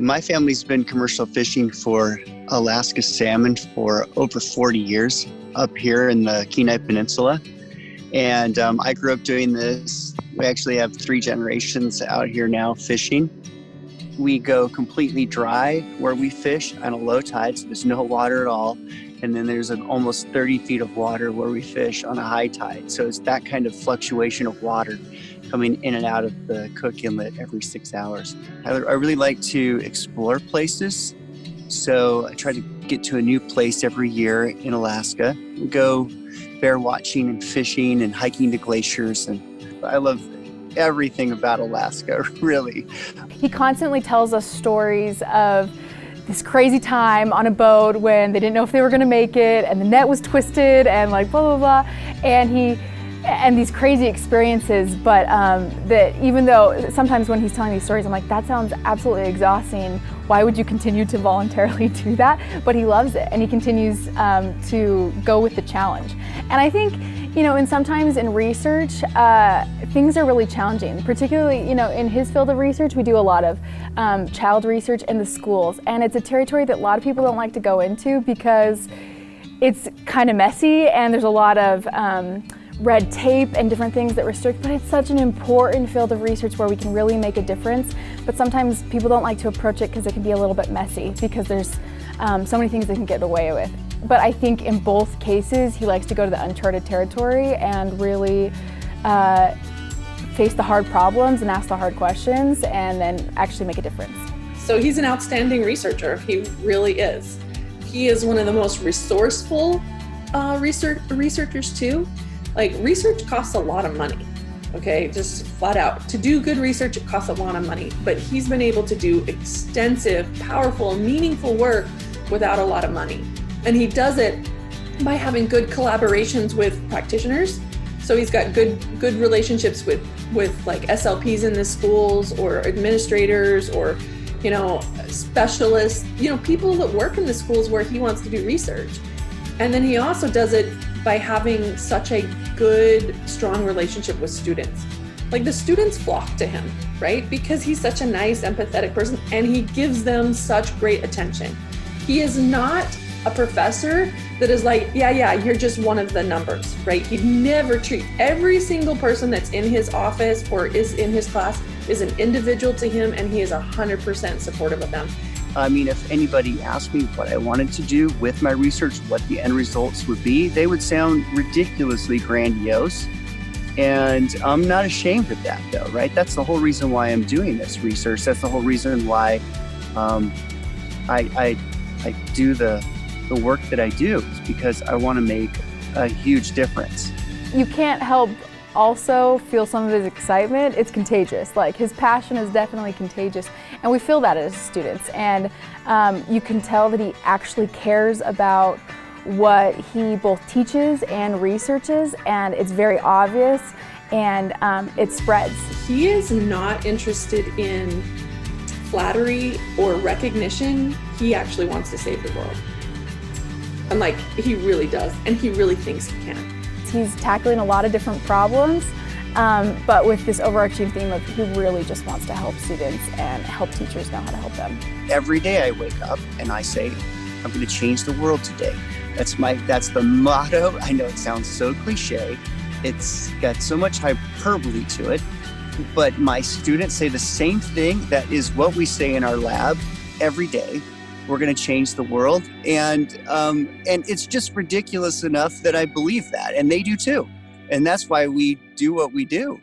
My family's been commercial fishing for Alaska salmon for over 40 years up here in the Kenai Peninsula. And I grew up doing this. We actually have 3 generations out here now fishing. We go completely dry where we fish on a low tide, so there's no water at all. And then there's almost 30 feet of water where we fish on a high tide. So it's that kind of fluctuation of water coming in and out of the Cook Inlet every 6 hours. I really like to explore places. So I try to get to a new place every year in Alaska. We go bear watching and fishing and hiking to glaciers. And I love everything about Alaska, really. He constantly tells us stories of this crazy time on a boat when they didn't know if they were going to make it and the net was twisted and like blah, blah, blah. And these crazy experiences, but that even though sometimes when he's telling these stories, I'm like, that sounds absolutely exhausting. Why would you continue to voluntarily do that? But he loves it and he continues to go with the challenge. And I think, and sometimes in research, things are really challenging, particularly, in his field of research, we do a lot of child research in the schools. And it's a territory that a lot of people don't like to go into because it's kind of messy and there's a lot of red tape and different things that restrict, but it's such an important field of research where we can really make a difference. But sometimes people don't like to approach it because it can be a little bit messy because there's so many things they can get away with. But I think in both cases, he likes to go to the uncharted territory and really face the hard problems and ask the hard questions and then actually make a difference. So he's an outstanding researcher. He really is. He is one of the most resourceful researchers too. Like, research costs a lot of money, okay? Just flat out. To do good research, it costs a lot of money. But he's been able to do extensive, powerful, meaningful work without a lot of money. And he does it by having good collaborations with practitioners. So he's got good relationships with like SLPs in the schools or administrators or, specialists, people that work in the schools where he wants to do research. And then he also does it by having such a good, strong relationship with students. Like, the students flock to him, right? Because he's such a nice, empathetic person and he gives them such great attention. He is not a professor that is like, yeah, you're just one of the numbers, right? He'd never treat every single person that's in his office or is in his class is an individual to him, and he is 100% supportive of them. I mean, if anybody asked me what I wanted to do with my research, what the end results would be, they would sound ridiculously grandiose. And I'm not ashamed of that, though, right? That's the whole reason why I'm doing this research. That's the whole reason why I do the work that I do, is because I want to make a huge difference. You can't help also feel some of his excitement. It's contagious. Like, his passion is definitely contagious, and we feel that as students. And you can tell that he actually cares about what he both teaches and researches, and it's very obvious, and it spreads. He is not interested in flattery or recognition. He actually wants to save the world. And like, he really does, and he really thinks he can. He's tackling a lot of different problems, but with this overarching theme of he really just wants to help students and help teachers know how to help them. Every day I wake up and I say, I'm going to change the world today. That's the motto. I know it sounds so cliche. It's got so much hyperbole to it, but my students say the same thing. That is what we say in our lab every day. We're going to change the world, and it's just ridiculous enough that I believe that, and they do too, and that's why we do what we do.